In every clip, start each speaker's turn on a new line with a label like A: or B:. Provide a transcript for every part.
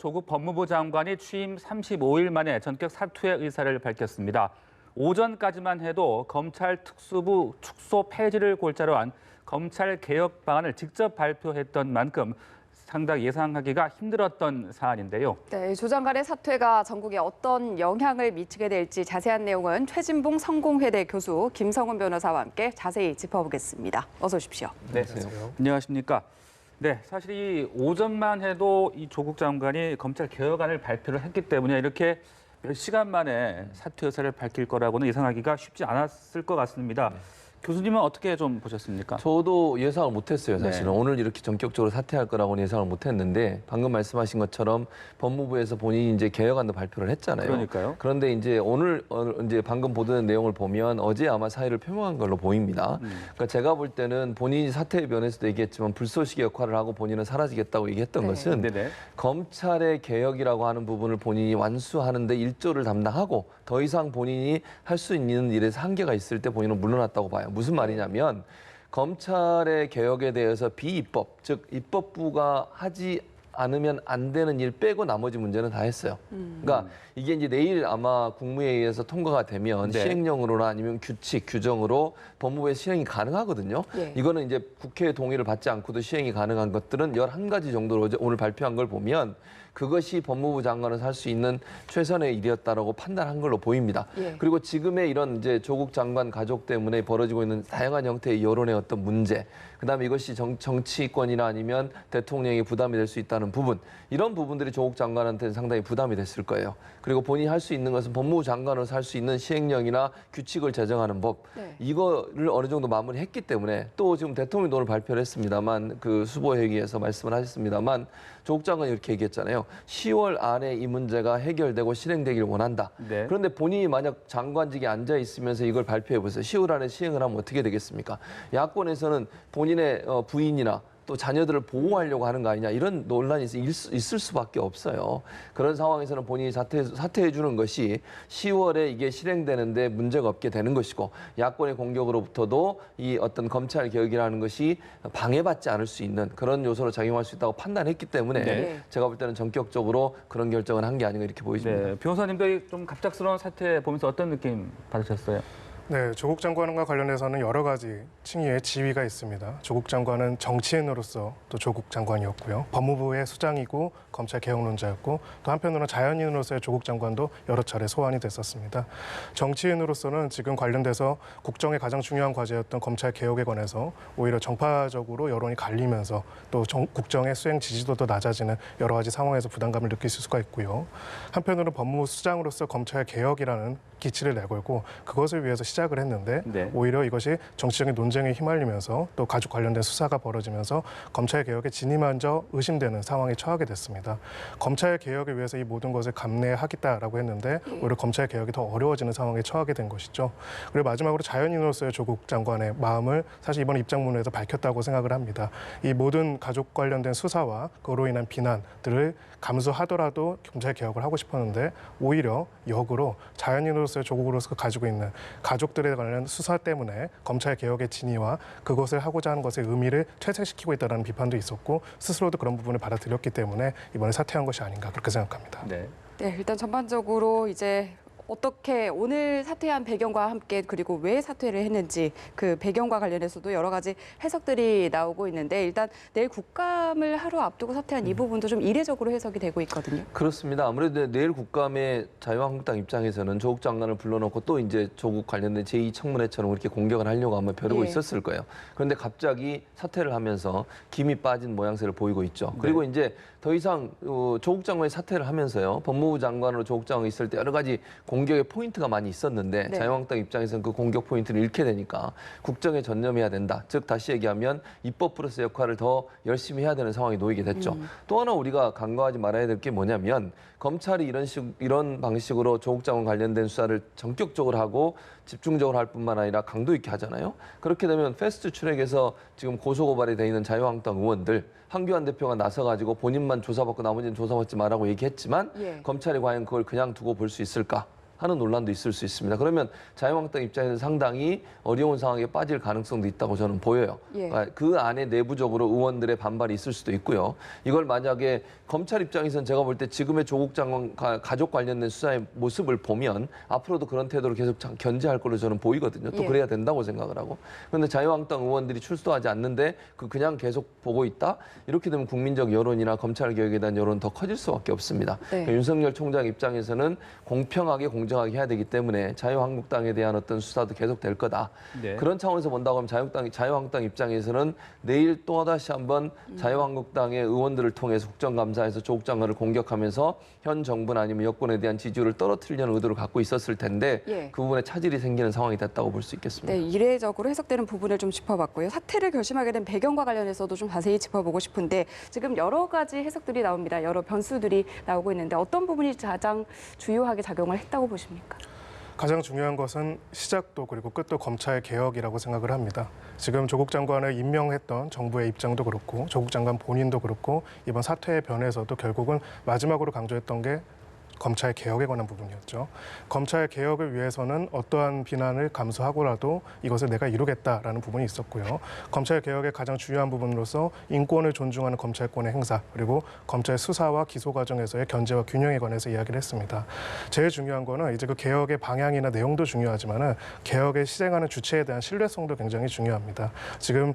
A: 조국 법무부 장관이 취임 35일 만에 전격 사퇴의 의사를 밝혔습니다. 오전까지만 해도 검찰 특수부 축소 폐지를 골자로 한 검찰 개혁 방안을 직접 발표했던 만큼 상당히 예상하기가 힘들었던 사안인데요.
B: 네, 조 장관의 사퇴가 전국에 어떤 영향을 미치게 될지 자세한 내용은 최진봉 성공회대 교수 김성훈 변호사와 함께 자세히 짚어보겠습니다. 어서 오십시오.
A: 네, 안녕하십니까. 네, 사실 이 오전만 해도 이 조국 장관이 검찰 개혁안을 발표를 했기 때문에 이렇게 몇 시간 만에 사퇴 의사를 밝힐 거라고는 예상하기가 쉽지 않았을 것 같습니다. 교수님은 어떻게 좀 보셨습니까?
C: 저도 예상을 못했어요, 사실은.
A: 네.
C: 오늘 이렇게 전격적으로 사퇴할 거라고는 예상을 못했는데 방금 말씀하신 것처럼 법무부에서 본인이 이제 개혁안도 발표를 했잖아요.
A: 그러니까요.
C: 그런데 이제 오늘 이제 방금 보던 내용을 보면 어제 아마 사의를 표명한 걸로 보입니다. 그러니까 제가 볼 때는 본인이 사퇴의 면에서도 얘기했지만 불쏘시개 역할을 하고 본인은 사라지겠다고 얘기했던 것은
A: 네네.
C: 검찰의 개혁이라고 하는 부분을 본인이 완수하는데 일조를 담당하고 더 이상 본인이 할 수 있는 일에서 한계가 있을 때 본인은 물러났다고 봐요. 무슨 말이냐면 검찰의 개혁에 대해서 비입법, 즉 입법부가 하지 않으면 안 되는 일 빼고 나머지 문제는 다 했어요. 그러니까 이게 이제 내일 아마 국무회의에서 통과가 되면
A: 네.
C: 시행령으로나 아니면 규칙, 규정으로 법무부에 시행이 가능하거든요.
B: 예.
C: 이거는 이제 국회의 동의를 받지 않고도 시행이 가능한 것들은 11가지 정도로 오늘 발표한 걸 보면 그것이 법무부 장관에서 할 수 있는 최선의 일이었다라고 판단한 걸로 보입니다.
B: 예.
C: 그리고 지금의 이런 이제 조국 장관 가족 때문에 벌어지고 있는 다양한 형태의 여론의 어떤 문제, 그다음에 이것이 정치권이나 아니면 대통령이 부담이 될 수 있다는 부분, 이런 부분들이 조국 장관한테는 상당히 부담이 됐을 거예요. 그리고 본인이 할 수 있는 것은 법무부 장관으로서 할 수 있는 시행령이나 규칙을 제정하는 법,
B: 네.
C: 이거를 어느 정도 마무리했기 때문에 또 지금 대통령도 오늘 발표를 했습니다만 그 수보회의에서 말씀을 하셨습니다만 조국 장관이 이렇게 얘기했잖아요. 10월 안에 이 문제가 해결되고 실행되길 원한다.
A: 네.
C: 그런데 본인이 만약 장관직에 앉아 있으면서 이걸 발표해 보세요. 10월 안에 시행을 하면 어떻게 되겠습니까? 야권에서는 본인의 부인이나 또 자녀들을 보호하려고 하는 거 아니냐 이런 논란이 있을 수밖에 없어요. 그런 상황에서는 본인이 사퇴해 주는 것이 10월에 이게 실행되는데 문제가 없게 되는 것이고 야권의 공격으로부터도 이 어떤 검찰 개혁이라는 것이 방해받지 않을 수 있는 그런 요소로 작용할 수 있다고 판단했기 때문에
B: 네.
C: 제가 볼 때는 전격적으로 그런 결정을 한 게 아닌가 이렇게 보여집니다.
A: 네, 변호사님도 좀 갑작스러운 사퇴 보면서 어떤 느낌 받으셨어요?
D: 네, 조국 장관과 관련해서는 여러 가지 칭의의 지위가 있습니다. 조국 장관은 정치인으로서 또 조국 장관이었고요. 법무부의 수장이고 검찰 개혁론자였고 또 한편으로는 자연인으로서의 조국 장관도 여러 차례 소환이 됐었습니다. 정치인으로서는 지금 관련돼서 국정의 가장 중요한 과제였던 검찰 개혁에 관해서 오히려 정파적으로 여론이 갈리면서 또 국정의 수행 지지도도 낮아지는 여러 가지 상황에서 부담감을 느낄 수가 있고요. 한편으로는 법무부 수장으로서 검찰 개혁이라는 기치를 내걸고 그것을 위해서 시작을 했는데
A: 네.
D: 오히려 이것이 정치적인 논쟁에 휘말리면서 또 가족 관련된 수사가 벌어지면서 검찰 개혁의 진이 먼저 의심되는 상황에 처하게 됐습니다. 검찰 개혁을 위해서 이 모든 것을 감내하겠다라고 했는데 오히려 검찰 개혁이 더 어려워지는 상황에 처하게 된 것이죠. 그리고 마지막으로 자연인으로서의 조국 장관의 마음을 사실 이번 입장문에서 밝혔다고 생각을 합니다. 이 모든 가족 관련된 수사와 그로 인한 비난들을 감수하더라도 검찰 개혁을 하고 싶었는데 오히려 역으로 자연인으로서의 조국으로서 가지고 있는 가족들에 관한 수사 때문에 검찰 개혁의 진위와 그것을 하고자 하는 것의 의미를 퇴색시키고 있다는 비판도 있었고 스스로도 그런 부분을 받아들였기 때문에 이번에 사퇴한 것이 아닌가 그렇게 생각합니다.
A: 네.
B: 네, 일단 전반적으로 이제 어떻게 오늘 사퇴한 배경과 함께 그리고 왜 사퇴를 했는지 그 배경과 관련해서도 여러 가지 해석들이 나오고 있는데 일단 내일 국감을 하루 앞두고 사퇴한 이 부분도 좀 이례적으로 해석이 되고 있거든요.
C: 그렇습니다. 아무래도 내일 국감에 자유한국당 입장에서는 조국 장관을 불러놓고 또 이제 조국 관련된 제2청문회처럼 그렇게 공격을 하려고 아마 벼르고
B: 예.
C: 있었을 거예요. 그런데 갑자기 사퇴를 하면서 김이 빠진 모양새를 보이고 있죠. 그리고 이제 더 이상 조국 장관이 사퇴를 하면서요. 법무부 장관으로 조국 장관이 있을 때 여러 가지 공격의 포인트가 많이 있었는데
B: 네.
C: 자유한국당 입장에서는 그 공격 포인트를 잃게 되니까 국정에 전념해야 된다. 즉 다시 얘기하면 입법 프로세스 역할을 더 열심히 해야 되는 상황이 놓이게 됐죠. 또 하나 우리가 간과하지 말아야 될 게 뭐냐면 검찰이 이런 방식으로 조국 장관 관련된 수사를 전격적으로 하고 집중적으로 할 뿐만 아니라 강도 있게 하잖아요. 그렇게 되면 패스트 트랙에서 지금 고소고발이 돼 있는 자유한국당 의원들 황교안 대표가 나서가지고 본인만 조사받고 나머지는 조사받지 말라고 얘기했지만
B: 예.
C: 검찰이 과연 그걸 그냥 두고 볼 수 있을까? 하는 논란도 있을 수 있습니다. 그러면 자유한국당 입장에서 상당히 어려운 상황에 빠질 가능성도 있다고 저는 보여요.
B: 예.
C: 그 안에 내부적으로 의원들의 반발이 있을 수도 있고요. 이걸 만약에 검찰 입장에서는 제가 볼 때 지금의 조국 장관 가족 관련된 수사의 모습을 보면 앞으로도 그런 태도를 계속 견제할 걸로 저는 보이거든요. 또
B: 예.
C: 그래야 된다고 생각을 하고. 그런데 자유한국당 의원들이 출두하지 않는데 그냥 계속 보고 있다? 이렇게 되면 국민적 여론이나 검찰 개혁에 대한 여론은 더 커질 수밖에 없습니다.
B: 네.
C: 그러니까 윤석열 총장 입장에서는 공평하게 공정하게 해야 되기 때문에 자유한국당에 대한 어떤 수사도 계속 될 거다.
A: 네.
C: 그런 차원에서 본다고 하면 자유한국당 입장에서는 내일 또다시 한번 자유한국당의 의원들을 통해서 국정감사에서 조국 장관을 공격하면서 현 정부나 아니면 여권에 대한 지지율을 떨어뜨리려는 의도를 갖고 있었을 텐데
B: 예.
C: 그 부분에 차질이 생기는 상황이 됐다고 볼 수 있겠습니다.
B: 네, 이례적으로 해석되는 부분을 좀 짚어봤고요. 사태를 결심하게 된 배경과 관련해서도 좀 자세히 짚어보고 싶은데 지금 여러 가지 해석들이 나옵니다. 여러 변수들이 나오고 있는데 어떤 부분이 가장 주요하게 작용을 했다고 보십니까?
D: 가장 중요한 것은 시작도 그리고 끝도 검찰 개혁이라고 생각을 합니다. 지금 조국 장관을 임명했던 정부의 입장도 그렇고 조국 장관 본인도 그렇고 이번 사퇴의 변에서도 결국은 마지막으로 강조했던 게 검찰 개혁에 관한 부분이었죠. 검찰 개혁을 위해서는 어떠한 비난을 감수하고라도 이것을 내가 이루겠다라는 부분이 있었고요. 검찰 개혁의 가장 중요한 부분으로서 인권을 존중하는 검찰권의 행사 그리고 검찰 수사와 기소 과정에서의 견제와 균형에 관해서 이야기를 했습니다. 제일 중요한 거는 이제 그 개혁의 방향이나 내용도 중요하지만은 개혁을 실행하는 주체에 대한 신뢰성도 굉장히 중요합니다. 지금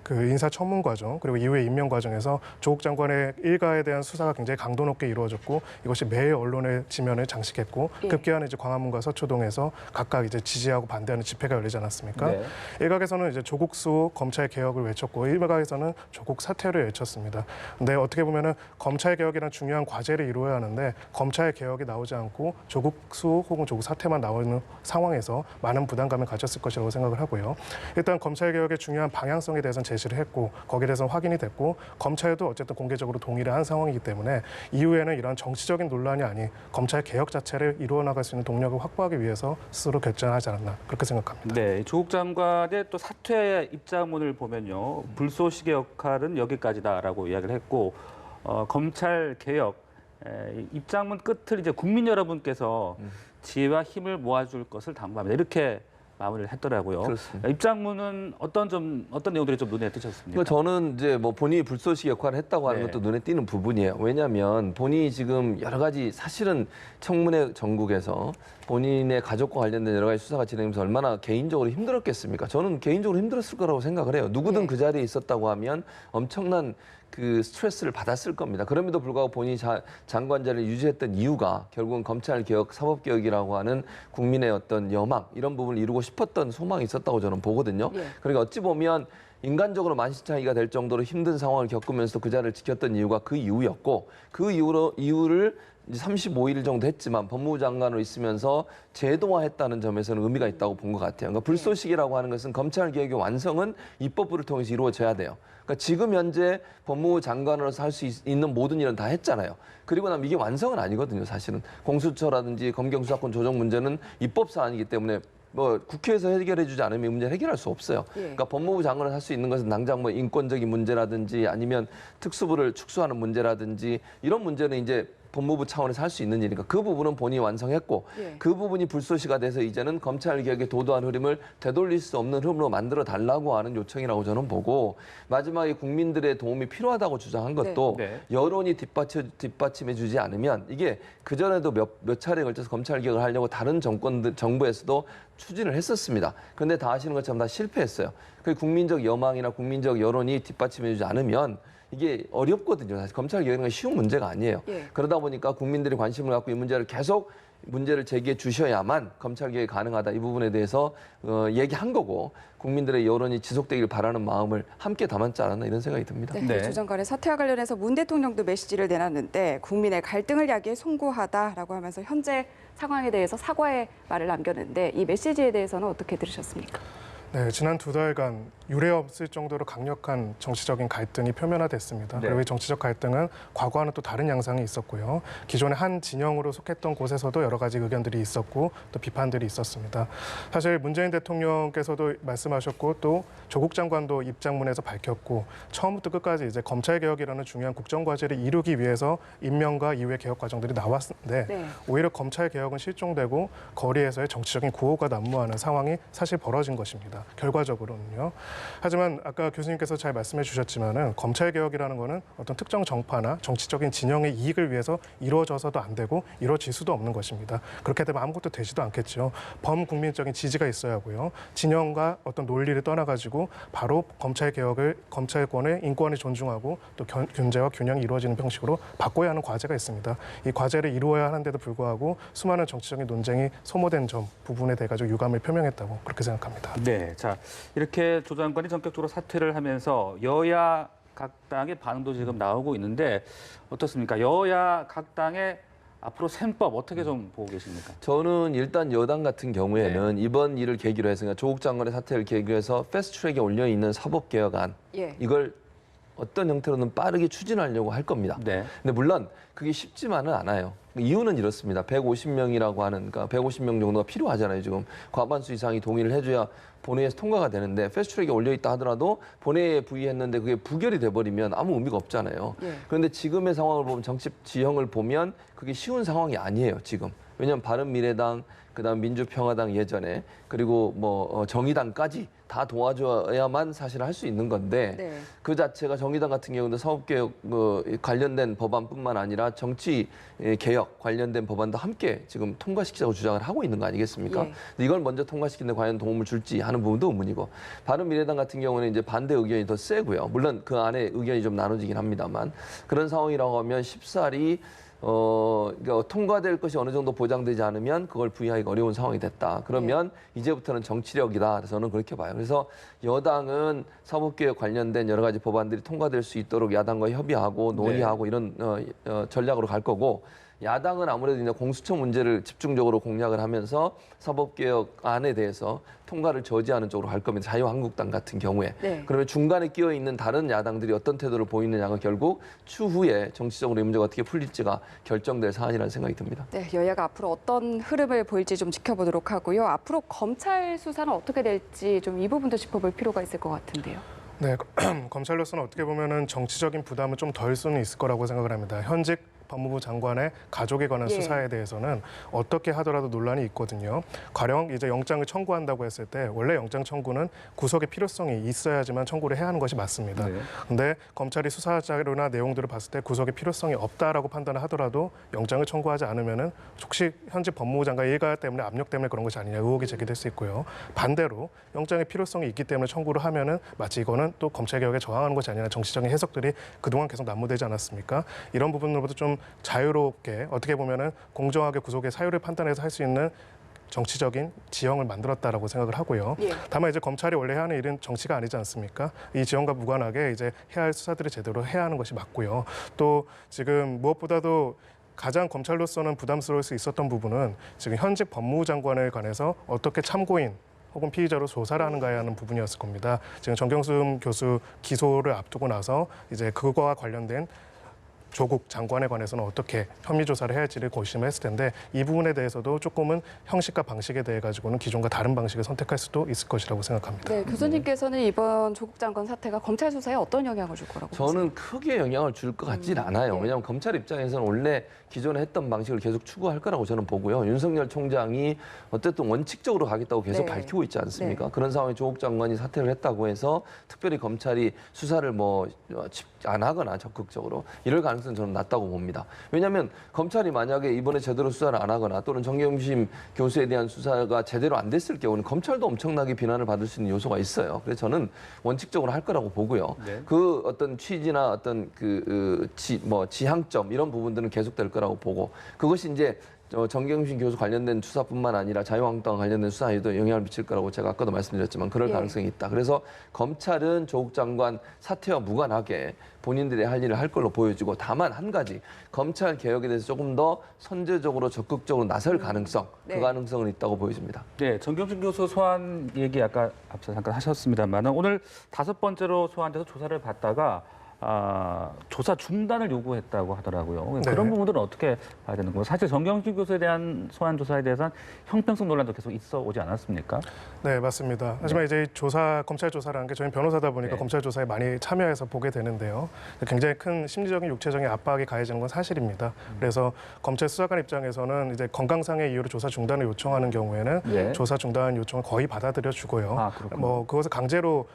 D: 그 인사청문 과정 그리고 이후의 임명 과정에서 조국 장관의 일가에 대한 수사가 굉장히 강도 높게 이루어졌고 이것이 매일 언론의 지면을 장식했고
B: 예.
D: 급기야는 이제 광화문과 서초동에서 각각 이제 지지하고 반대하는 집회가 열리지 않았습니까?
A: 네.
D: 일각에서는 이제 조국 수 검찰 개혁을 외쳤고 일각에서는 조국 사퇴를 외쳤습니다. 근데 어떻게 보면은 검찰 개혁이라는 중요한 과제를 이루어야 하는데 검찰 개혁이 나오지 않고 조국 수 혹은 조국 사퇴만 나오는 상황에서 많은 부담감을 가졌을 것이라고 생각을 하고요. 일단 검찰 개혁의 중요한 방향성에 대해서는 제시를 했고 거기에 대해서는 확인이 됐고 검찰도 어쨌든 공개적으로 동의를 한 상황이기 때문에 이후에는 이런 정치적인 논란이 아닌 검찰 개혁 자체를 이루어 나갈 수 있는 동력을 확보하기 위해서 스스로 결정하지 않았나 그렇게 생각합니다.
A: 네, 조국 장관의 또 사퇴 입장문을 보면요, 불쏘시개 역할은 여기까지다라고 이야기를 했고 검찰 개혁 입장문 끝을 이제 국민 여러분께서 지혜와 힘을 모아줄 것을 당부합니다. 이렇게 마무리를 했더라고요.
C: 그렇습니다.
A: 입장문은 어떤 내용들이 좀 눈에 띄셨습니까?
C: 그러니까 저는 이제 뭐 본인이 불쏘시 역할을 했다고 하는
A: 네.
C: 것도 눈에 띄는 부분이에요. 왜냐하면 본인이 지금 여러 가지 사실은 청문회 전국에서 본인의 가족과 관련된 여러 가지 수사가 진행되면서 얼마나 개인적으로 힘들었겠습니까? 저는 개인적으로 힘들었을 거라고 생각을 해요. 누구든
B: 네.
C: 그 자리에 있었다고 하면 엄청난 그 스트레스를 받았을 겁니다. 그럼에도 불구하고 본인이 장관 자리를 유지했던 이유가 결국은 검찰 개혁, 사법 개혁이라고 하는 국민의 어떤 여망 이런 부분을 이루고 싶었던 소망이 있었다고 저는 보거든요.
B: 예.
C: 그러니까 어찌 보면 인간적으로 만신창이가 될 정도로 힘든 상황을 겪으면서 그 자리를 지켰던 이유가 그 이유였고 그 이유를 이제 35일 정도 했지만 법무부 장관으로 있으면서 제도화했다는 점에서는 의미가 있다고 본 것 같아요. 그러니까 불쏘시개라고 하는 것은 검찰 개혁의 완성은 입법부를 통해서 이루어져야 돼요. 그러니까 지금 현재 법무부 장관으로서 할 수 있는 모든 일은 다 했잖아요. 그리고 나면 이게 완성은 아니거든요, 사실은. 공수처라든지 검경수사권 조정 문제는 입법 사안이기 때문에 뭐 국회에서 해결해주지 않으면 이 문제를 해결할 수 없어요.
B: 예.
C: 그러니까 법무부 장관을 할 수 있는 것은 당장 뭐 인권적인 문제라든지 아니면 특수부를 축소하는 문제라든지 이런 문제는 이제 법무부 차원에서 할 수 있는 일이니까 그 부분은 본인이 완성했고
B: 예.
C: 그 부분이 불쏘시가 돼서 이제는 검찰 개혁의 도도한 흐름을 되돌릴 수 없는 흐름으로 만들어 달라고 하는 요청이라고 저는 보고 마지막에 국민들의 도움이 필요하다고 주장한 것도
A: 네.
C: 여론이 뒷받침해 주지 않으면 이게 그전에도 몇 차례에 걸쳐서 검찰 개혁을 하려고 다른 정부에서도 추진을 했었습니다. 그런데 다 아시는 것처럼 다 실패했어요. 그 국민적 여망이나 국민적 여론이 뒷받침해 주지 않으면 이게 어렵거든요. 사실 검찰 개혁은 쉬운 문제가 아니에요.
B: 예.
C: 그러다 보니까 국민들이 관심을 갖고 이 문제를 계속 문제를 제기해 주셔야만 검찰 개혁이 가능하다. 이 부분에 대해서 얘기한 거고 국민들의 여론이 지속되길 바라는 마음을 함께 담았지 않았나 이런 생각이 듭니다.
B: 네,
A: 네.
B: 조 장관의 사퇴와 관련해서 문 대통령도 메시지를 내놨는데 국민의 갈등을 야기에 송구하다라고 하면서 현재 상황에 대해서 사과의 말을 남겼는데 이 메시지에 대해서는 어떻게 들으셨습니까?
D: 네, 지난 2달간 유례 없을 정도로 강력한 정치적인 갈등이 표면화됐습니다.
A: 네.
D: 그리고 이 정치적 갈등은 과거와는 또 다른 양상이 있었고요. 기존의 한 진영으로 속했던 곳에서도 여러 가지 의견들이 있었고 또 비판들이 있었습니다. 사실 문재인 대통령께서도 말씀하셨고 또 조국 장관도 입장문에서 밝혔고 처음부터 끝까지 이제 검찰 개혁이라는 중요한 국정 과제를 이루기 위해서 임명과 이후의 개혁 과정들이 나왔는데
B: 네.
D: 오히려 검찰 개혁은 실종되고 거리에서의 정치적인 구호가 난무하는 상황이 사실 벌어진 것입니다. 결과적으로는요. 하지만 아까 교수님께서 잘 말씀해 주셨지만은 검찰 개혁이라는 거는 어떤 특정 정파나 정치적인 진영의 이익을 위해서 이루어져서도 안 되고 이루어질 수도 없는 것입니다. 그렇게 되면 아무것도 되지도 않겠죠. 범국민적인 지지가 있어야 하고요. 진영과 어떤 논리를 떠나가지고 바로 검찰 개혁을 검찰권의 인권을 존중하고 또 균제와 균형이 이루어지는 방식으로 바꿔야 하는 과제가 있습니다. 이 과제를 이루어야 하는데도 불구하고 수많은 정치적인 논쟁이 소모된 점 부분에 대해 가지고 유감을 표명했다고 그렇게 생각합니다.
A: 네, 자 이렇게 조 장관이 전격적으로 사퇴를 하면서 여야 각 당의 반응도 지금 나오고 있는데 어떻습니까? 여야 각 당의 앞으로 셈법 어떻게 좀 보고 계십니까?
C: 저는 일단 여당 같은 경우에는 이번 일을 계기로 해서 그러니까 조국 장관의 사퇴를 계기로 해서 패스트트랙에 올려 있는 사법개혁안
B: 예.
C: 이걸 어떤 형태로는 빠르게 추진하려고 할 겁니다.
A: 네.
C: 근데 물론 그게 쉽지만은 않아요. 이유는 이렇습니다. 150명이라고 하는, 그러니까 150명 정도가 필요하잖아요. 지금 과반수 이상이 동의를 해줘야 본회의에서 통과가 되는데 패스트트랙에 올려있다 하더라도 본회의에 부의했는데 그게 부결이 돼버리면 아무 의미가 없잖아요.
B: 예.
C: 그런데 지금의 상황을 보면 정치 지형을 보면 그게 쉬운 상황이 아니에요. 지금. 왜냐하면 바른미래당, 그다음 민주평화당 예전에 그리고 뭐 정의당까지 다 도와줘야만 사실 할 수 있는 건데
B: 네.
C: 그 자체가 정의당 같은 경우도 사법개혁 관련된 법안뿐만 아니라 정치 개혁 관련된 법안도 함께 지금 통과시키자고 주장을 하고 있는 거 아니겠습니까?
B: 예.
C: 근데 이걸 먼저 통과시키는데 과연 도움을 줄지 하는 부분도 의문이고 바른미래당 같은 경우는 이제 반대 의견이 더 세고요. 물론 그 안에 의견이 좀 나눠지긴 합니다만 그런 상황이라고 하면 쉽사리 그러니까 통과될 것이 어느 정도 보장되지 않으면 그걸 부의하기가 어려운 상황이 됐다. 그러면 이제부터는 정치력이다. 저는 그렇게 봐요. 그래서 여당은 사법개혁 관련된 여러 가지 법안들이 통과될 수 있도록 야당과 협의하고 논의하고 이런 전략으로 갈 거고 야당은 아무래도 이제 공수처 문제를 집중적으로 공략을 하면서 사법개혁안에 대해서 통과를 저지하는 쪽으로 갈 겁니다. 자유한국당 같은 경우에.
B: 네.
C: 그러면 중간에 끼어 있는 다른 야당들이 어떤 태도를 보이느냐가 결국 추후에 정치적으로 이 문제가 어떻게 풀릴지가 결정될 사안이라는 생각이 듭니다.
B: 네, 여야가 앞으로 어떤 흐름을 보일지 좀 지켜보도록 하고요. 앞으로 검찰 수사는 어떻게 될지 좀 이 부분도 짚어볼 필요가 있을 것 같은데요.
D: 네, 검찰로서는 어떻게 보면은 정치적인 부담은 좀 덜 수는 있을 거라고 생각을 합니다. 현직 법무부 장관의 가족에 관한
B: 예.
D: 수사에 대해서는 어떻게 하더라도 논란이 있거든요. 가령 이제 영장을 청구한다고 했을 때 원래 영장 청구는 구속의 필요성이 있어야지만 청구를 해야 하는 것이 맞습니다.
A: 네.
D: 근데 검찰이 수사 자료나 내용들을 봤을 때 구속의 필요성이 없다라고 판단을 하더라도 영장을 청구하지 않으면은 혹시 현직 법무부 장관 일가 때문에 압력 때문에 그런 것이 아니냐 의혹이 제기될 수 있고요. 반대로 영장의 필요성이 있기 때문에 청구를 하면은 마치 이거는 또 검찰 개혁에 저항하는 것이 아니라 정치적인 해석들이 그동안 계속 난무되지 않았습니까? 이런 부분으로부터 좀 자유롭게 어떻게 보면은 공정하게 구속의 사유를 판단해서 할 수 있는 정치적인 지형을 만들었다라고 생각을 하고요.
B: 예.
D: 다만 이제 검찰이 원래 해야 하는 일은 정치가 아니지 않습니까? 이 지형과 무관하게 이제 해야 할 수사들을 제대로 해야 하는 것이 맞고요. 또 지금 무엇보다도 가장 검찰로서는 부담스러울 수 있었던 부분은 지금 현직 법무부 장관에 관해서 어떻게 참고인 혹은 피의자로 조사를 하는가에 하는 부분이었을 겁니다. 지금 정경심 교수 기소를 앞두고 나서 이제 그거와 관련된 조국 장관에 관해서는 어떻게 혐의 조사를 해야 할지를 고심했을 텐데 이 부분에 대해서도 조금은 형식과 방식에 대해 가지고는 기존과 다른 방식을 선택할 수도 있을 것이라고 생각합니다.
B: 네, 교수님께서는 이번 조국 장관 사태가 검찰 수사에 어떤 영향을 줄 거라고 보세요?
C: 저는 크게 영향을 줄 것 같진 않아요.
B: 예.
C: 왜냐하면 검찰 입장에서는 원래 기존에 했던 방식을 계속 추구할 거라고 저는 보고요. 윤석열 총장이 어쨌든 원칙적으로 가겠다고 계속
B: 네.
C: 밝히고 있지 않습니까?
B: 네.
C: 그런 상황에 조국 장관이 사퇴를 했다고 해서 특별히 검찰이 수사를 안 하거나 적극적으로 이럴 가능성은 저는 낮다고 봅니다. 왜냐하면 검찰이 만약에 이번에 제대로 수사를 안 하거나 또는 정경심 교수에 대한 수사가 제대로 안 됐을 경우는 검찰도 엄청나게 비난을 받을 수 있는 요소가 있어요. 그래서 저는 원칙적으로 할 거라고 보고요.
A: 네.
C: 그 어떤 취지나 어떤 지향점 이런 부분들은 계속될 거라고 보고 그것이 이제 정경심 교수 관련된 수사뿐만 아니라 자유한국당 관련된 수사에도 영향을 미칠 거라고 제가 아까도 말씀드렸지만 그럴
B: 예.
C: 가능성이 있다. 그래서 검찰은 조국 장관 사퇴와 무관하게 본인들이 할 일을 할 걸로 보여지고 다만 한 가지 검찰 개혁에 대해서 조금 더 선제적으로 적극적으로 나설 가능성
B: 네.
C: 그 가능성은 있다고 보여집니다.
A: 네, 정경심 교수 소환 얘기 아까 앞서 잠깐 하셨습니다만 오늘 5번째로 소환돼서 조사를 받다가 조사 중단을 요구했다고 하더라고요.
D: 네.
A: 그런 부분들은 어떻게 봐야 되는 거예요? 사실 정경심 교수에 대한 소환 조사에 대해서는 형평성 논란도 계속 있어 오지 않았습니까?
D: 네, 맞습니다. 하지만 이제 검찰 조사라는 게 저희는 변호사다 보니까
A: 네.
D: 검찰 조사에 많이 참여해서 보게 되는데요. 굉장히 큰 심리적인, 육체적인 압박이 가해지는 건 사실입니다. 그래서 검찰 수사관 입장에서는 이제 건강상의 이유로 조사 중단을 요청하는 경우에는
A: 네.
D: 조사 중단 요청을 거의 받아들여 주고요.
A: 그렇군요.
D: 뭐 그것을 강제로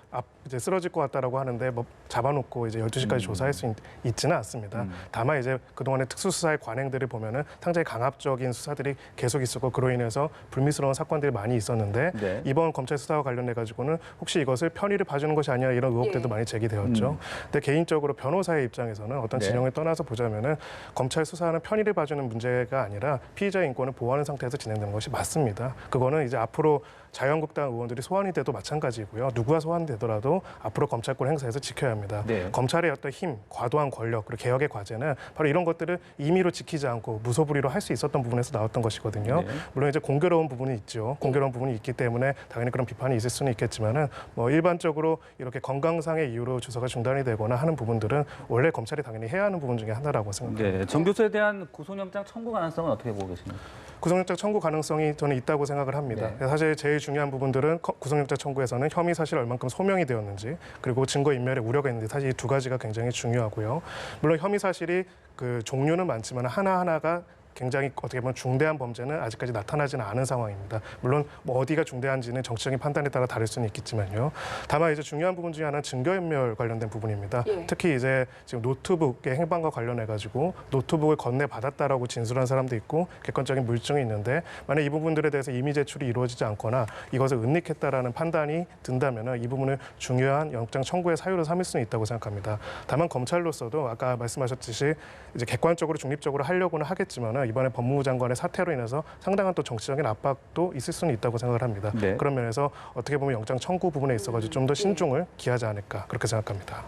D: 이제 쓰러질 것 같다라고 하는데 뭐 잡아놓고 이제 12시까지 조사할 수 있지는 않습니다. 다만 이제 그동안의 특수수사의 관행들을 보면은 상당히 강압적인 수사들이 계속 있었고 그로 인해서 불미스러운 사건들이 많이 있었는데
A: 네.
D: 이번 검찰 수사와 관련해 가지고는 혹시 이것을 편의를 봐주는 것이 아니냐 이런 의혹들도
B: 예.
D: 많이 제기되었죠. 근데 개인적으로 변호사의 입장에서는 어떤
A: 네.
D: 진영을 떠나서 보자면은 검찰 수사는 편의를 봐주는 문제가 아니라 피의자의 인권을 보호하는 상태에서 진행되는 것이 맞습니다. 그거는 이제 앞으로 자유한국당 의원들이 소환이 돼도 마찬가지고요. 누구가 소환되더라도 앞으로 검찰권 행사에서 지켜야 합니다.
A: 네.
D: 검찰의 어떤 힘, 과도한 권력, 그리고 개혁의 과제는 바로 이런 것들을 임의로 지키지 않고 무소불위로 할 수 있었던 부분에서 나왔던 것이거든요.
A: 네.
D: 물론 이제 공교로운 부분이 있죠. 공교로운 부분이 있기 때문에 당연히 그런 비판이 있을 수는 있겠지만은 뭐 일반적으로 이렇게 건강상의 이유로 조사가 중단이 되거나 하는 부분들은 원래 검찰이 당연히 해야 하는 부분 중에 하나라고 생각합니다.
A: 네, 정 교수에 대한 구속영장 청구 가능성은 어떻게 보고 계십니까?
D: 구속영장 청구 가능성이 저는 있다고 생각을 합니다.
A: 네.
D: 사실 제일 중요한 부분들은 구속영장 청구에서는 혐의 사실이 얼만큼 소명이 되었는지 그리고 증거 인멸의 우려가 있는지 사실 이 두 가지가 굉장히 중요하고요. 물론 혐의 사실이 그 종류는 많지만 하나하나가 굉장히 어떻게 보면 중대한 범죄는 아직까지 나타나지는 않은 상황입니다. 물론 뭐 어디가 중대한지는 정치적인 판단에 따라 다를 수는 있겠지만요. 다만 이제 중요한 부분 중에 하나는 증거인멸 관련된 부분입니다.
B: 예.
D: 특히 이제 지금 노트북의 행방과 관련해 가지고 노트북을 건네 받았다라고 진술한 사람도 있고 객관적인 물증이 있는데 만약 이 부분들에 대해서 임의 제출이 이루어지지 않거나 이것을 은닉했다라는 판단이 든다면은 이 부분을 중요한 영장 청구의 사유로 삼을 수는 있다고 생각합니다. 다만 검찰로서도 아까 말씀하셨듯이 이제 객관적으로 중립적으로 하려고는 하겠지만은 이번에 법무부 장관의 사퇴로 인해서 상당한 또 정치적인 압박도 있을 수는 있다고 생각을 합니다.
A: 네.
D: 그런 면에서 어떻게 보면 영장 청구 부분에 있어가지고 좀 더 신중을 기하지 않을까 그렇게 생각합니다.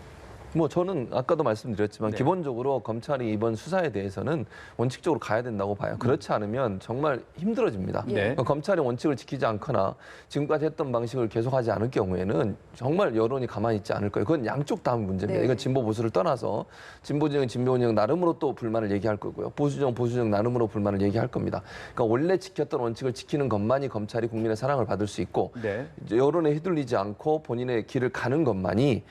C: 뭐 저는 아까도 말씀드렸지만
A: 네.
C: 기본적으로 검찰이 이번 수사에 대해서는 원칙적으로 가야 된다고 봐요. 그렇지 않으면 정말 힘들어집니다.
A: 네.
C: 검찰의 원칙을 지키지 않거나 지금까지 했던 방식을 계속하지 않을 경우에는 정말 여론이 가만히 있지 않을 거예요. 그건 양쪽 다 문제입니다.
B: 네.
C: 이건 진보 보수를 떠나서 진보 진영 진보 진영 나름으로 또 불만을 얘기할 거고요. 보수 진영 보수 진영 나름으로 불만을 얘기할 겁니다. 그러니까 원래 지켰던 원칙을 지키는 것만이 검찰이 국민의 사랑을 받을 수 있고
A: 네.
C: 이제 여론에 휘둘리지 않고 본인의 길을 가는 것만이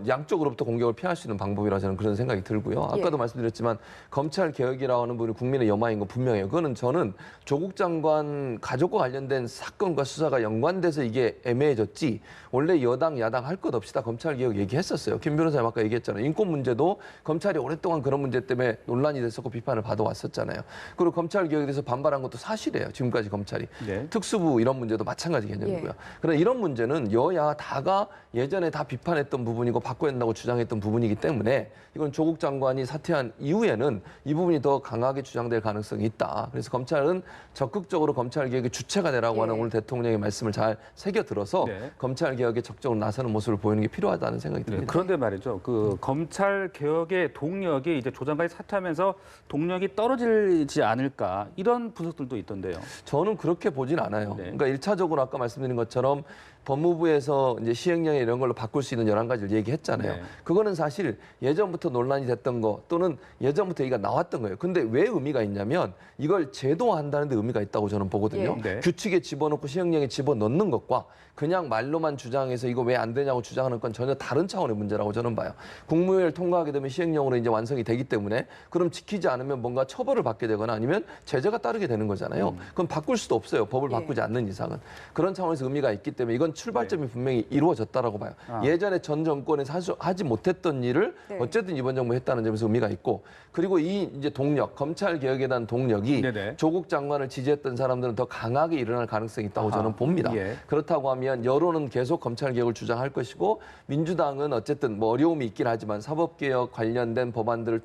C: 양쪽으로부터 공격을 피할 수 있는 방법이라 저는 그런 생각이 들고요. 아까도
B: 예.
C: 말씀드렸지만 검찰 개혁이라고 하는 부분이 국민의 여망인 건 분명해요. 그거는 저는 조국 장관 가족과 관련된 사건과 수사가 연관돼서 이게 애매해졌지 원래 여당 야당 할 것 없이 다 검찰 개혁 얘기했었어요. 김 변호사님 아까 얘기했잖아요. 인권 문제도 검찰이 오랫동안 그런 문제 때문에 논란이 됐었고 비판을 받아왔었잖아요. 그리고 검찰 개혁에 대해서 반발한 것도 사실이에요. 지금까지 검찰이.
A: 네.
C: 특수부 이런 문제도 마찬가지 개념이고요.
B: 예.
C: 그러나 이런 문제는 여야 다가 예전에 다 비판했던 부분이고 바꿔야 된다고 주장했던 부분이기 때문에 이건 조국 장관이 사퇴한 이후에는 이 부분이 더 강하게 주장될 가능성이 있다. 그래서 검찰은 적극적으로 검찰 개혁의 주체가 되라고
B: 예.
C: 하는 오늘 대통령의 말씀을 잘 새겨들어서
A: 네.
C: 검찰 개혁에 적극적으로 나서는 모습을 보이는 게 필요하다는 생각이
A: 네,
C: 듭니다.
A: 그런데 말이죠. 그 검찰 개혁의 동력이 이제 조 장관이 사퇴하면서 동력이 떨어지지 않을까 이런 분석들도 있던데요.
C: 저는 그렇게 보진 않아요.
A: 네.
C: 그러니까 일차적으로 아까 말씀드린 것처럼 법무부에서 이제 시행령에 이런 걸로 바꿀 수 있는 11가지를 얘기했잖아요.
A: 네.
C: 그거는 사실 예전부터 논란이 됐던 거 또는 예전부터 얘기가 나왔던 거예요. 근데 왜 의미가 있냐면 이걸 제도화한다는 데 의미가 있다고 저는 보거든요.
A: 예. 네.
C: 규칙에 집어넣고 시행령에 집어넣는 것과 그냥 말로만 주장해서 이거 왜 안 되냐고 주장하는 건 전혀 다른 차원의 문제라고 저는 봐요. 국무회의를 통과하게 되면 시행령으로 이제 완성이 되기 때문에 그럼 지키지 않으면 뭔가 처벌을 받게 되거나 아니면 제재가 따르게 되는 거잖아요. 그럼 바꿀 수도 없어요. 법을
B: 예.
C: 바꾸지 않는 이상은. 그런 차원에서 의미가 있기 때문에 이건 출발점이 분명히 이루어졌다라고 봐요.
A: 아.
C: 예전에 전 정권에서 하지 못했던 일을
B: 네.
C: 어쨌든 이번 정부에 했다는 점에서 의미가 있고, 그리고 이 이제 동력, 검찰 개혁에 대한 동력이
A: 네네.
C: 조국 장관을 지지했던 사람들은 더 강하게 일어날 가능성이 있다고 저는 봅니다.
A: 예.
C: 그렇다고 하면 여론은 계속 검찰 개혁을 주장할 것이고, 민주당은 어쨌든 뭐 어려움이 있긴 하지만 사법개혁 관련된 법안들을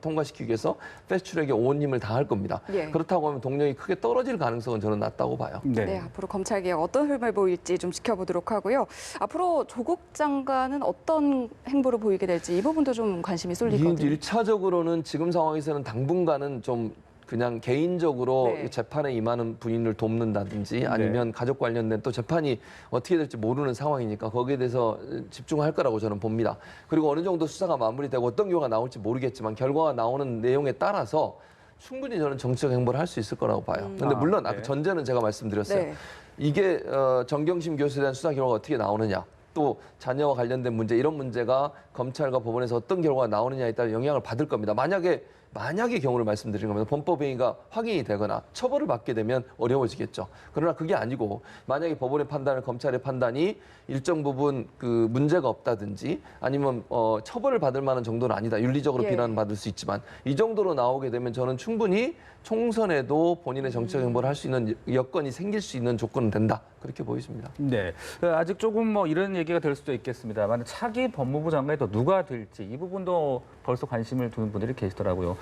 C: 통과시키기 위해서 패스트트랙에 온 힘을 다할 겁니다.
B: 예.
C: 그렇다고 하면 동력이 크게 떨어질 가능성은 저는 낮다고 봐요.
B: 네, 앞으로 검찰 개혁 어떤 흐름을 보일지 좀 지켜보도록 하고요. 앞으로 조국 장관은 어떤 행보를 보이게 될지 이 부분도 좀 관심이 쏠리거든요.
C: 1차적으로는 지금 상황에서는 당분간은 좀 그냥 개인적으로
B: 네.
C: 재판에 임하는 부인을 돕는다든지 아니면 가족 관련된 또 재판이 어떻게 될지 모르는 상황이니까 거기에 대해서 집중할 거라고 저는 봅니다. 그리고 어느 정도 수사가 마무리되고 어떤 경우가 나올지 모르겠지만 결과가 나오는 내용에 따라서 충분히 저는 정치적 행보를 할 수 있을 거라고 봐요. 근데 물론 아까 전제는 제가 말씀드렸어요.
B: 네.
C: 이게 정경심 교수에 대한 수사 결과가 어떻게 나오느냐, 또 자녀와 관련된 문제, 이런 문제가 검찰과 법원에서 어떤 결과가 나오느냐에 따라 영향을 받을 겁니다. 만약의 경우를 말씀드리는 겁니다. 범법행위가 확인이 되거나 처벌을 받게 되면 어려워지겠죠. 그러나 그게 아니고 만약에 법원의 판단을 검찰의 판단이 일정 부분 그 문제가 없다든지 아니면 처벌을 받을 만한 정도는 아니다. 윤리적으로
B: 예.
C: 비난받을 수 있지만 이 정도로 나오게 되면 저는 충분히 총선에도 본인의 정치적 행보를 할 수 있는 여건이 생길 수 있는 조건은 된다. 그렇게 보여집니다.
A: 네, 아직 조금 뭐 이런 얘기가 될 수도 있겠습니다만 차기 법무부 장관이 또 누가 될지 이 부분도 벌써 관심을 두는 분들이 계시더라고요.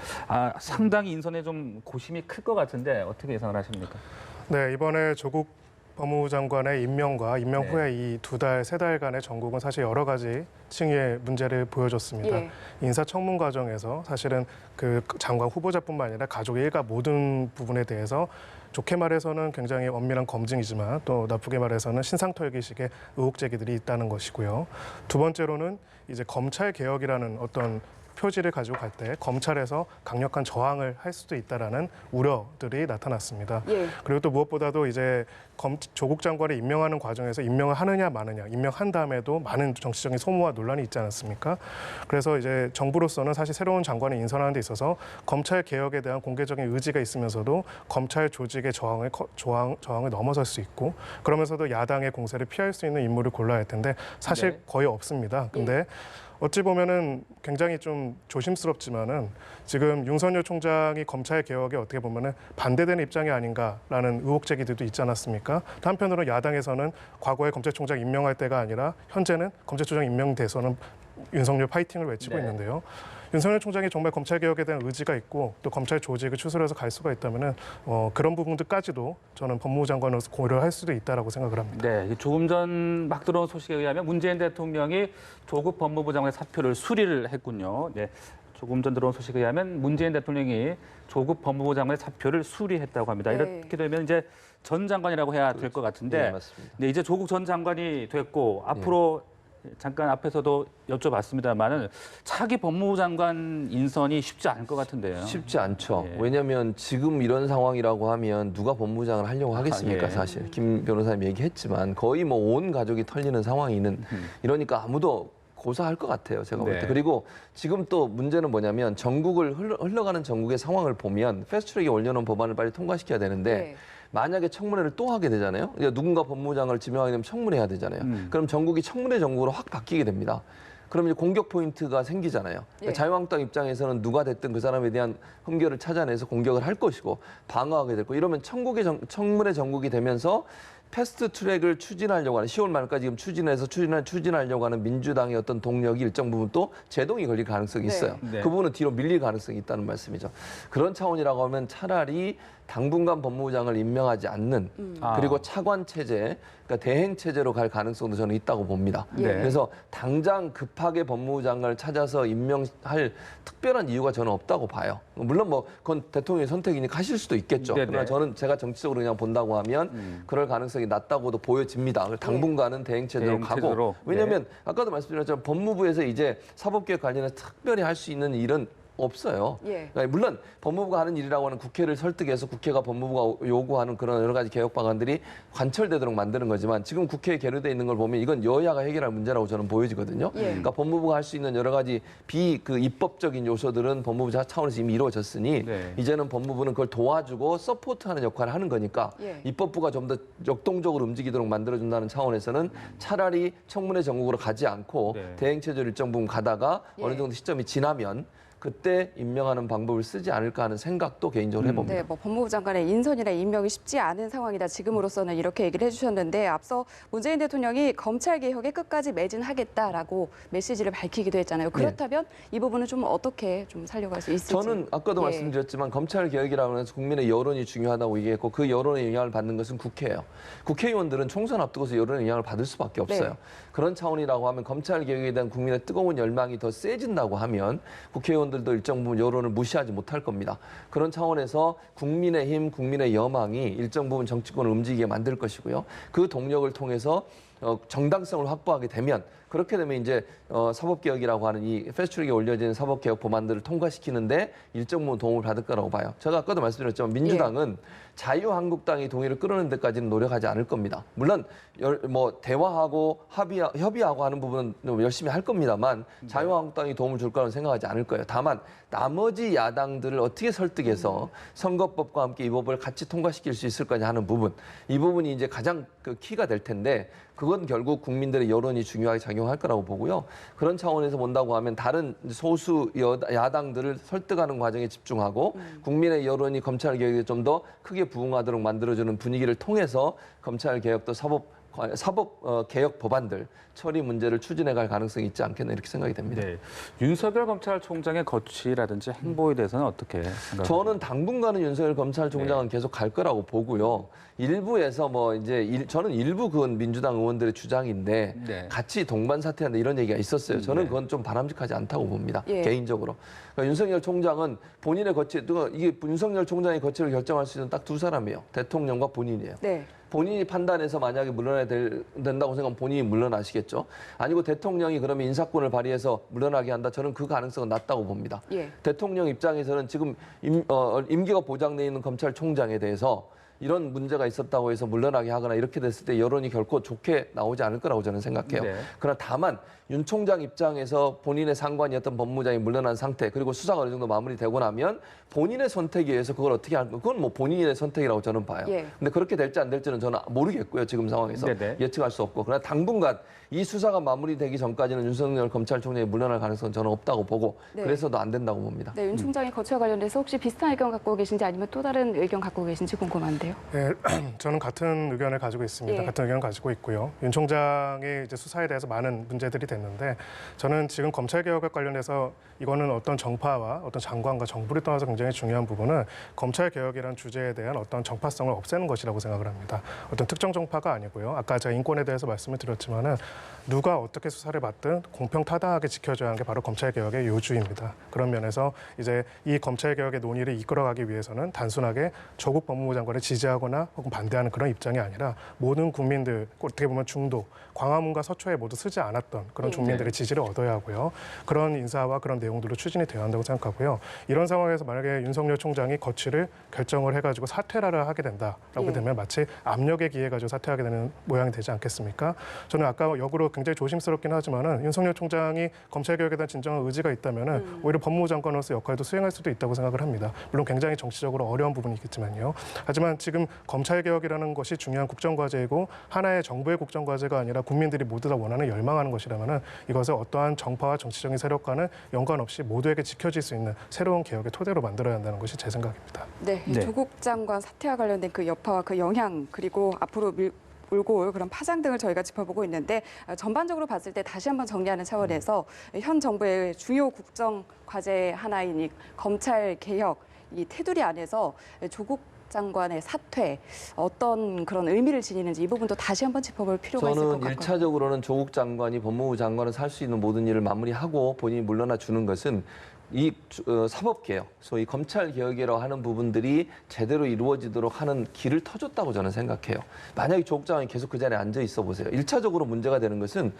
A: 상당히 인선에 좀 고심이 클 것 같은데 어떻게 예상을 하십니까?
D: 네, 이번에 조국 법무부 장관의 임명과 임명
A: 네.
D: 후에 이 2달, 3달간의 전국은 사실 여러 가지 층의 문제를 보여줬습니다.
B: 예.
D: 인사청문 과정에서 사실은 그 장관 후보자뿐만 아니라 가족의 일가 모든 부분에 대해서 좋게 말해서는 굉장히 엄밀한 검증이지만 또 나쁘게 말해서는 신상털기식의 의혹 제기들이 있다는 것이고요. 두 번째로는 이제 검찰 개혁이라는 어떤 표지를 가지고 갈 때 검찰에서 강력한 저항을 할 수도 있다라는 우려들이 나타났습니다.
B: 예.
D: 그리고 또 무엇보다도 이제 조국 장관을 임명하는 과정에서 임명을 하느냐 마느냐, 임명한 다음에도 많은 정치적인 소모와 논란이 있지 않았습니까? 그래서 이제 정부로서는 사실 새로운 장관을 인선하는 데 있어서 검찰 개혁에 대한 공개적인 의지가 있으면서도 검찰 조직의 저항을 넘어설 수 있고 그러면서도 야당의 공세를 피할 수 있는 인물을 골라야 할 텐데 사실
A: 네.
D: 거의 없습니다. 근데 어찌 보면은 굉장히 좀 조심스럽지만은 지금 윤석열 총장이 검찰 개혁에 어떻게 보면은 반대되는 입장이 아닌가라는 의혹 제기들도 있지 않았습니까? 또 한편으로는 야당에서는 과거에 검찰총장 임명할 때가 아니라 현재는 검찰총장 임명돼서는 윤석열 파이팅을 외치고
A: 네.
D: 있는데요. 윤석열 총장이 정말 검찰 개혁에 대한 의지가 있고 또 검찰 조직을 추스려서 갈 수가 있다면은 그런 부분들까지도 저는 법무부 장관으로서 고려할 수도 있다라고 생각을 합니다.
A: 네, 조금 전 막 들어온 소식에 의하면 문재인 대통령이 조국 법무부 장관의 사표를 수리를 했군요. 네, 조금 전 들어온 소식에 의하면 문재인 대통령이 조국 법무부 장관의 사표를 수리했다고 합니다.
B: 네.
A: 이렇게 되면 이제 전 장관이라고 해야 될 것 같은데,
C: 네, 맞습니다.
A: 네, 이제 조국 전 장관이 됐고 앞으로 잠깐 앞에서도 여쭤봤습니다만은 차기 법무부 장관 인선이 쉽지 않을 것 같은데요.
C: 쉽지 않죠.
A: 예.
C: 왜냐하면 지금 이런 상황이라고 하면 누가 법무장을 하려고 하겠습니까,
A: 예.
C: 사실. 김 변호사님 얘기했지만 거의 뭐 온 가족이 털리는 상황이는 이러니까 아무도 고사할 것 같아요, 제가 볼 때.
A: 네.
C: 그리고 지금 또 문제는 뭐냐면 전국을 흘러가는 전국의 상황을 보면 패스트트랙에 올려놓은 법안을 빨리 통과시켜야 되는데
B: 네.
C: 만약에 청문회를 또 하게 되잖아요. 그러니까 누군가 법무장을 지명하게 되면 청문회해야 되잖아요. 그럼 전국이 청문회 전국으로 확 바뀌게 됩니다. 그럼 이제 공격 포인트가 생기잖아요. 그러니까
B: 예.
C: 자유한국당 입장에서는 누가 됐든 그 사람에 대한 흠결을 찾아내서 공격을 할 것이고 방어하게 되고 이러면 청문회 전국이 되면서 패스트 트랙을 추진하려고 하는 10월 말까지 지금 추진하려고 하는 민주당의 어떤 동력이 일정 부분 또 제동이 걸릴 가능성이 있어요.
A: 네.
C: 그 부분은 뒤로 밀릴 가능성이 있다는 말씀이죠. 그런 차원이라고 하면 차라리 당분간 법무부장을 임명하지 않는 그리고 차관 체제, 그러니까 대행 체제로 갈 가능성도 저는 있다고 봅니다.
B: 예.
C: 그래서 당장 급하게 법무부 장관을 찾아서 임명할 특별한 이유가 저는 없다고 봐요. 물론 뭐 그건 대통령의 선택이니까 하실 수도 있겠죠.
A: 네네.
C: 그러나 제가 정치적으로 그냥 본다고 하면 그럴 가능성이 낮다고도 보여집니다. 당분간은 대행 체제로 가고
A: 체제로.
C: 왜냐하면 아까도 말씀드렸지만 법무부에서 이제 사법개혁 관련해서 특별히 할 수 있는 일은 없어요.
B: 예.
C: 그러니까 물론 법무부가 하는 일이라고 하는 국회를 설득해서 국회가 법무부가 요구하는 그런 여러 가지 개혁 방안들이 관철되도록 만드는 거지만 지금 국회에 계류돼 있는 걸 보면 이건 여야가 해결할 문제라고 저는 보여지거든요.
B: 예.
C: 그러니까 법무부가 할 수 있는 여러 가지 입법적인 요소들은 법무부 차원에서 이미 이루어졌으니
A: 네.
C: 이제는 법무부는 그걸 도와주고 서포트하는 역할을 하는 거니까
B: 예.
C: 입법부가 좀 더 역동적으로 움직이도록 만들어준다는 차원에서는 차라리 청문회 전국으로 가지 않고
A: 네.
C: 대행체제로 일정 부분 가다가
B: 예.
C: 어느 정도 시점이 지나면 그때 임명하는 방법을 쓰지 않을까 하는 생각도 개인적으로 해봅니다.
B: 네, 뭐 법무부 장관의 인선이나 임명이 쉽지 않은 상황이다. 지금으로서는 이렇게 얘기를 해주셨는데 앞서 문재인 대통령이 검찰 개혁에 끝까지 매진하겠다라고 메시지를 밝히기도 했잖아요. 그렇다면 이 부분은 좀 어떻게 좀 살려갈 수 있을지.
C: 저는 아까도
B: 예.
C: 말씀드렸지만 검찰 개혁이라고 해서 국민의 여론이 중요하다고 얘기했고 그 여론의 영향을 받는 것은 국회예요. 국회의원들은 총선 앞두고서 여론의 영향을 받을 수밖에 없어요.
B: 네.
C: 그런 차원이라고 하면 검찰 개혁에 대한 국민의 뜨거운 열망이 더 세진다고 하면 국회의원들도 일정 부분 여론을 무시하지 못할 겁니다. 그런 차원에서 국민의힘, 국민의 여망이 일정 부분 정치권을 움직이게 만들 것이고요. 그 동력을 통해서 정당성을 확보하게 되면 그렇게 되면 이제 사법개혁이라고 하는 이 패스트트랙에 올려진 사법개혁 법안들을 통과시키는데 일정 부분 도움을 받을 거라고 봐요. 제가 아까도 말씀드렸지만 민주당은 자유한국당이 동의를 끌어내는 데까지는 노력하지 않을 겁니다. 물론 뭐 대화하고 협의하고 하는 부분은 열심히 할 겁니다만 자유한국당이 도움을 줄 거라는 생각하지 않을 거예요. 다만 나머지 야당들을 어떻게 설득해서 선거법과 함께 이 법을 같이 통과시킬 수 있을 거냐 하는 부분, 이 부분이 이제 가장 그 키가 될 텐데 그건 결국 국민들의 여론이 중요하게 작용할 거라고 보고요. 그런 차원에서 본다고 하면 다른 소수 야당들을 설득하는 과정에 집중하고 국민의 여론이 검찰 개혁에 좀 더 크게 부응하도록 만들어주는 분위기를 통해서 검찰 개혁도 사법 개혁 법안들 처리 문제를 추진해 갈 가능성이 있지 않겠나 이렇게 생각이 됩니다.
A: 네. 윤석열 검찰총장의 거취라든지 행보에 대해서는 어떻게 생각하세요?
C: 저는 당분간은 윤석열 검찰총장은 계속 갈 거라고 보고요. 일부에서 저는 일부 그건 민주당 의원들의 주장인데
A: 네.
C: 같이 동반 사퇴한다 이런 얘기가 있었어요. 저는
A: 네.
C: 그건 좀 바람직하지 않다고 봅니다.
B: 예.
C: 개인적으로. 그러니까 윤석열 총장은 본인의 이게 윤석열 총장의 거취를 결정할 수 있는 딱 두 사람이에요. 대통령과 본인이에요.
B: 네.
C: 본인이 판단해서 만약에 물러나야 된다고 생각하면 본인이 물러나시겠죠. 아니고 대통령이 그러면 인사권을 발휘해서 물러나게 한다. 저는 그 가능성은 낮다고 봅니다.
B: 예.
C: 대통령 입장에서는 지금 임기가 보장돼 있는 검찰총장에 대해서 이런 문제가 있었다고 해서 물러나게 하거나 이렇게 됐을 때 여론이 결코 좋게 나오지 않을 거라고 저는 생각해요.
A: 네.
C: 그러나 다만 윤 총장 입장에서 본인의 상관이었던 법무장이 물러난 상태 그리고 수사가 어느 정도 마무리되고 나면 본인의 선택에 의해서 그걸 어떻게 할 거 그건 뭐 본인의 선택이라고 저는 봐요.
B: 예.
C: 근데 그렇게 될지 안 될지는 저는 모르겠고요. 지금 상황에서
A: 네네.
C: 예측할 수 없고 그러나 당분간 이 수사가 마무리되기 전까지는 윤석열 검찰총장이 물러날 가능성은 저는 없다고 보고
B: 네.
C: 그래서도 안 된다고 봅니다.
B: 네, 윤 총장의 거취와 관련돼서 혹시 비슷한 의견 갖고 계신지 아니면 또 다른 의견 갖고 계신지 궁금한데요.
D: 네, 저는 같은 의견을 가지고 있습니다.
B: 예.
D: 같은 의견을 가지고 있고요. 윤 총장의 이제 수사에 대해서 많은 문제들이 됐는데 저는 지금 검찰 개혁과 관련해서 이거는 어떤 정파와 어떤 장관과 정부를 떠나서 굉장히 중요한 부분은 검찰 개혁이라는 주제에 대한 어떤 정파성을 없애는 것이라고 생각을 합니다. 어떤 특정 정파가 아니고요. 아까 제가 인권에 대해서 말씀을 드렸지만은 누가 어떻게 수사를 받든 공평타당하게 지켜줘야 하는 게 바로 검찰 개혁의 요주입니다. 그런 면에서 이제 이 검찰 개혁의 논의를 이끌어가기 위해서는 단순하게 조국 법무부 장관을 지지하거나 혹은 반대하는 그런 입장이 아니라 모든 국민들 어떻게 보면 중도, 광화문과 서초에 모두 쓰지 않았던 그런 국민들의 지지를 얻어야 하고요. 그런 인사와 그런 내용들로 추진이 되어야 한다고 생각하고요. 이런 상황에서 만약에 윤석열 총장이 거취를 결정을 해가지고 사퇴를 하게 된다라고
B: 예.
D: 되면 마치 압력에 기해 가지고 사퇴하게 되는 모양이 되지 않겠습니까? 저는 아까 역으로 굉장히 조심스럽긴 하지만은 윤석열 총장이 검찰 개혁에 대한 진정한 의지가 있다면은 오히려 법무부 장관으로서 역할도 수행할 수도 있다고 생각을 합니다. 물론 굉장히 정치적으로 어려운 부분이 있겠지만요. 하지만 지금 검찰 개혁이라는 것이 중요한 국정과제이고 하나의 정부의 국정과제가 아니라 국민들이 모두 다 원하는 열망하는 것이라면은 이것을 어떠한 정파와 정치적인 세력과는 연관 없이 모두에게 지켜질 수 있는 새로운 개혁의 토대로 만들어야 한다는 것이 제 생각입니다.
B: 네,
A: 네.
B: 조국 장관 사퇴와 관련된 그 여파와 그 영향 그리고 앞으로 울고 올 그런 파장 등을 저희가 짚어보고 있는데 전반적으로 봤을 때 다시 한번 정리하는 차원에서 현 정부의 주요 국정 과제 하나인 이 검찰 개혁 이 테두리 안에서 조국 장관의 사퇴 어떤 그런 의미를 지니는지 이 부분도 다시 한번 짚어볼 필요가 있을 것
C: 저는
B: 같고요.
C: 1차적으로는 조국 장관이 법무부 장관을 살 수 있는 모든 일을 마무리하고 본인이 물러나 주는 것은 이 사법개혁, 소위 검찰개혁이라고 하는 부분들이 제대로 이루어지도록 하는 길을 터줬다고 저는 생각해요. 만약에 조국 장관이 계속 그 자리에 앉아 있어 보세요. 1차적으로 문제가 되는 것은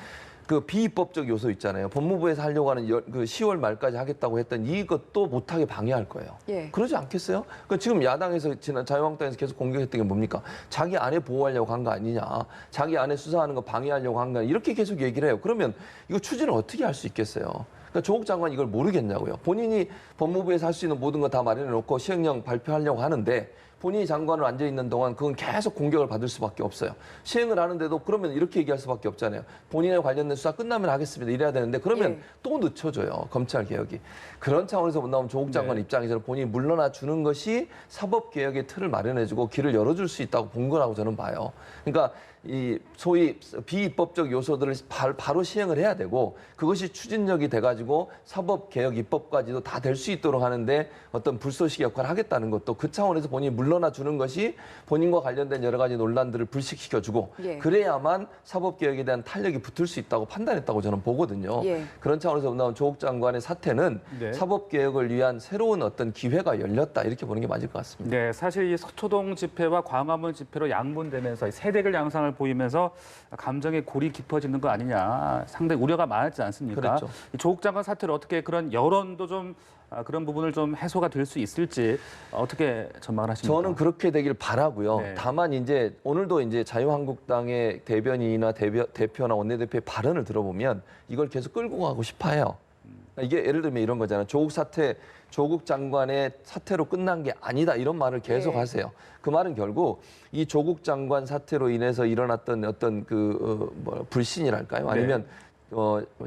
C: 그 비입법적 요소 있잖아요. 법무부에서 하려고 하는 그 10월 말까지 하겠다고 했던 이것도 못하게 방해할 거예요.
B: 예.
C: 그러지 않겠어요? 그러니까 지금 야당에서 지난 자유한국당에서 계속 공격했던 게 뭡니까? 자기 아내 보호하려고 한 거 아니냐? 자기 아내 수사하는 거 방해하려고 한 거 아니냐? 이렇게 계속 얘기를 해요. 그러면 이거 추진을 어떻게 할 수 있겠어요? 그러니까 조국 장관이 이걸 모르겠냐고요. 본인이 법무부에서 할 수 있는 모든 거 다 마련해 놓고 시행령 발표하려고 하는데 본인이 장관으로 앉아 있는 동안 그건 계속 공격을 받을 수밖에 없어요. 시행을 하는데도 그러면 이렇게 얘기할 수밖에 없잖아요. 본인에 관련된 수사 끝나면 하겠습니다. 이래야 되는데 그러면
B: 예.
C: 또 늦춰져요. 검찰 개혁이. 그런 차원에서 본다면 조국 장관 입장에서는 본인이 물러나 주는 것이 사법 개혁의 틀을 마련해주고 길을 열어줄 수 있다고 본 거라고 저는 봐요. 그러니까 이 소위 비입법적 요소들을 바로 시행을 해야 되고 그것이 추진력이 돼가지고 사법 개혁 입법까지도 다 될 수 있도록 하는데 어떤 불쏘시개 역할을 하겠다는 것도 그 차원에서 본인이 물러나 주는 것이 본인과 관련된 여러 가지 논란들을 불식시켜주고
B: 예.
C: 그래야만 사법 개혁에 대한 탄력이 붙을 수 있다고 판단했다고 저는 보거든요.
B: 예.
C: 그런 차원에서 본다면 조국 장관의 사태는
A: 네.
C: 사법 개혁을 위한 새로운 어떤 기회가 열렸다 이렇게 보는 게 맞을 것 같습니다.
A: 네, 사실 이 서초동 집회와 광화문 집회로 양분되면서 새 대결 양상을 보이면서 감정의 골이 깊어지는 거 아니냐 상당히 우려가 많았지 않습니까?
C: 그렇죠.
A: 이 조국 장관 사태를 어떻게 그런 여론도 좀 그런 부분을 좀 해소가 될 수 있을지 어떻게 전망을 하십니까?
C: 저는 그렇게 되길 바라고요.
A: 네.
C: 다만 이제 오늘도 이제 자유한국당의 대변인이나 대표나 원내대표의 발언을 들어보면 이걸 계속 끌고 가고 싶어요. 이게 예를 들면 이런 거잖아요. 조국 사태, 조국 장관의 사태로 끝난 게 아니다 이런 말을 계속
B: 네.
C: 하세요. 그 말은 결국 이 조국 장관 사태로 인해서 일어났던 어떤 불신이랄까요? 아니면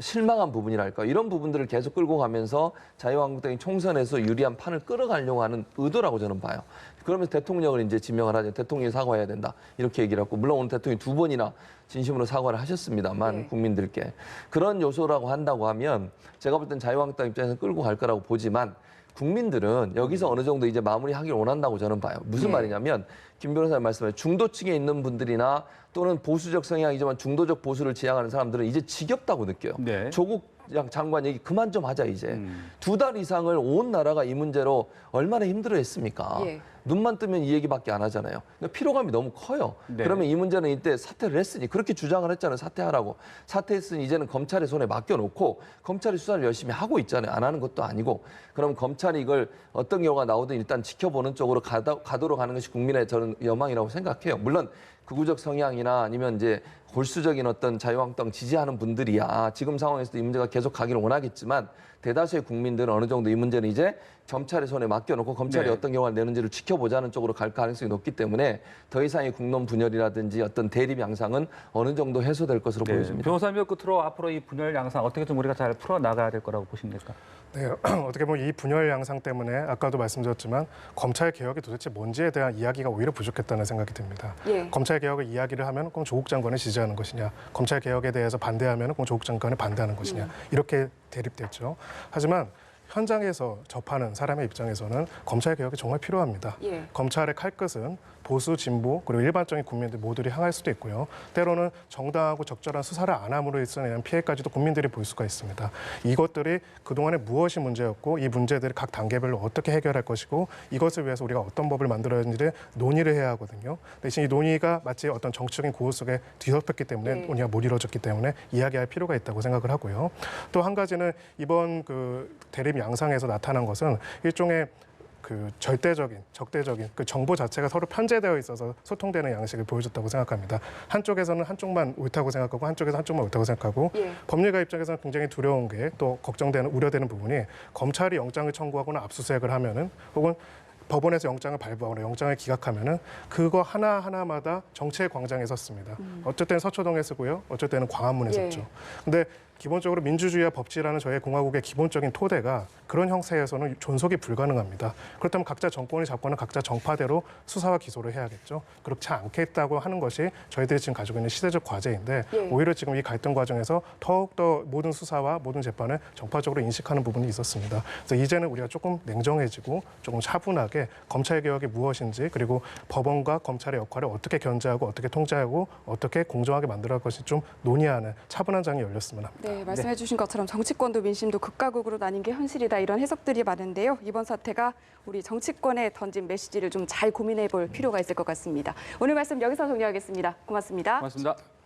C: 실망한 부분이랄까 이런 부분들을 계속 끌고 가면서 자유한국당이 총선에서 유리한 판을 끌어가려고 하는 의도라고 저는 봐요. 그러면서 대통령을 이제 지명을 하죠. 대통령이 사과해야 된다 이렇게 얘기를 하고 물론 오늘 대통령이 2번이나 진심으로 사과를 하셨습니다만
B: 네.
C: 국민들께 그런 요소라고 한다고 하면 제가 볼 땐 자유한국당 입장에서 끌고 갈 거라고 보지만 국민들은 여기서 어느 정도 이제 마무리하길 원한다고 저는 봐요. 무슨
B: 네.
C: 말이냐면 김 변호사님 말씀에 중도층에 있는 분들이나 또는 보수적 성향이지만 중도적 보수를 지향하는 사람들은 이제 지겹다고 느껴요.
A: 네.
C: 조국 장관 얘기 그만 좀 하자 이제. 2달 이상을 온 나라가 이 문제로 얼마나 힘들어했습니까?
B: 예.
C: 눈만 뜨면 이 얘기밖에 안 하잖아요. 그러니까 피로감이 너무 커요.
A: 네.
C: 그러면 이 문제는 이때 사퇴를 했으니 그렇게 주장을 했잖아요. 사퇴하라고. 사퇴했으니 이제는 검찰의 손에 맡겨놓고 검찰이 수사를 열심히 하고 있잖아요. 안 하는 것도 아니고. 그럼 검찰이 이걸 어떤 경우가 나오든 일단 지켜보는 쪽으로 가도록 하는 것이 국민의 저는 여망이라고 생각해요. 물론 극우적 성향이나 아니면 이제 골수적인 어떤 자유한국당 지지하는 분들이야 지금 상황에서도 이 문제가 계속 가기를 원하겠지만 대다수의 국민들은 어느 정도 이 문제는 이제 검찰의 손에 맡겨놓고 검찰이
A: 네.
C: 어떤 경우를 내는지를 지켜보자는 쪽으로 갈 가능성이 높기 때문에 더 이상의 국론 분열이라든지 어떤 대립 양상은 어느 정도 해소될 것으로
A: 네.
C: 보여집니다.
A: 변호사님 끝으로 앞으로 이 분열 양상 어떻게 좀 우리가 잘 풀어 나가야 될 거라고 보십니까?
D: 네, 어떻게 보면 이 분열 양상 때문에 아까도 말씀드렸지만 검찰 개혁이 도대체 뭔지에 대한 이야기가 오히려 부족했다는 생각이 듭니다.
B: 예.
D: 검찰 개혁을 이야기를 하면 그럼 조국 장관을 지지하는 것이냐, 검찰 개혁에 대해서 반대하면 그럼 조국 장관을 반대하는 것이냐 이렇게 대립됐죠. 하지만 현장에서 접하는 사람의 입장에서는 검찰 개혁이 정말 필요합니다.
B: 예.
D: 검찰의 칼끝은 보수, 진보 그리고 일반적인 국민들 모두를 향할 수도 있고요. 때로는 정당하고 적절한 수사를 안 함으로 인한 피해까지도 국민들이 볼 수가 있습니다. 이것들이 그동안에 무엇이 문제였고 이 문제들을 각 단계별로 어떻게 해결할 것이고 이것을 위해서 우리가 어떤 법을 만들어야 하는지를 논의를 해야 하거든요. 대신 이 논의가 마치 어떤 정치적인 구호 속에 뒤덮였기 때문에
B: 네.
D: 논의가 못 이루어졌기 때문에 이야기할 필요가 있다고 생각을 하고요. 또 한 가지는 이번 그 대립 양상에서 나타난 것은 일종의 그 적대적인 그 정보 자체가 서로 편제되어 있어서 소통되는 양식을 보여줬다고 생각합니다. 한쪽에서는 한쪽만 옳다고 생각하고 한쪽에서 한쪽만 옳다고 생각하고
B: 예.
D: 법률가 입장에서는 굉장히 두려운 게 또 걱정되는 우려되는 부분이 검찰이 영장을 청구하거나 압수수색을 하면은 혹은 법원에서 영장을 발부하거나 영장을 기각하면은 그거 하나하나마다 정치의 광장에 섰습니다. 어쩔 때는 서초동에 쓰고요. 어쩔 때는 광화문에
B: 예.
D: 섰죠. 근데 기본적으로 민주주의와 법치라는 저희 공화국의 기본적인 토대가 그런 형태에서는 존속이 불가능합니다. 그렇다면 각자 정권이 잡고는 각자 정파대로 수사와 기소를 해야겠죠. 그렇지 않겠다고 하는 것이 저희들이 지금 가지고 있는 시대적 과제인데
B: 예.
D: 오히려 지금 이 갈등 과정에서 더욱더 모든 수사와 모든 재판을 정파적으로 인식하는 부분이 있었습니다. 그래서 이제는 우리가 조금 냉정해지고 조금 차분하게 검찰 개혁이 무엇인지 그리고 법원과 검찰의 역할을 어떻게 견제하고 어떻게 통제하고 어떻게 공정하게 만들어갈 것이 좀 논의하는 차분한 장이 열렸으면 합니다.
B: 네, 말씀해 주신 것처럼 정치권도 민심도 극과 극으로 나뉜 게 현실이다 이런 해석들이 많은데요. 이번 사태가 우리 정치권에 던진 메시지를 좀 잘 고민해 볼 필요가 있을 것 같습니다. 오늘 말씀 여기서 정리하겠습니다. 고맙습니다.
A: 고맙습니다.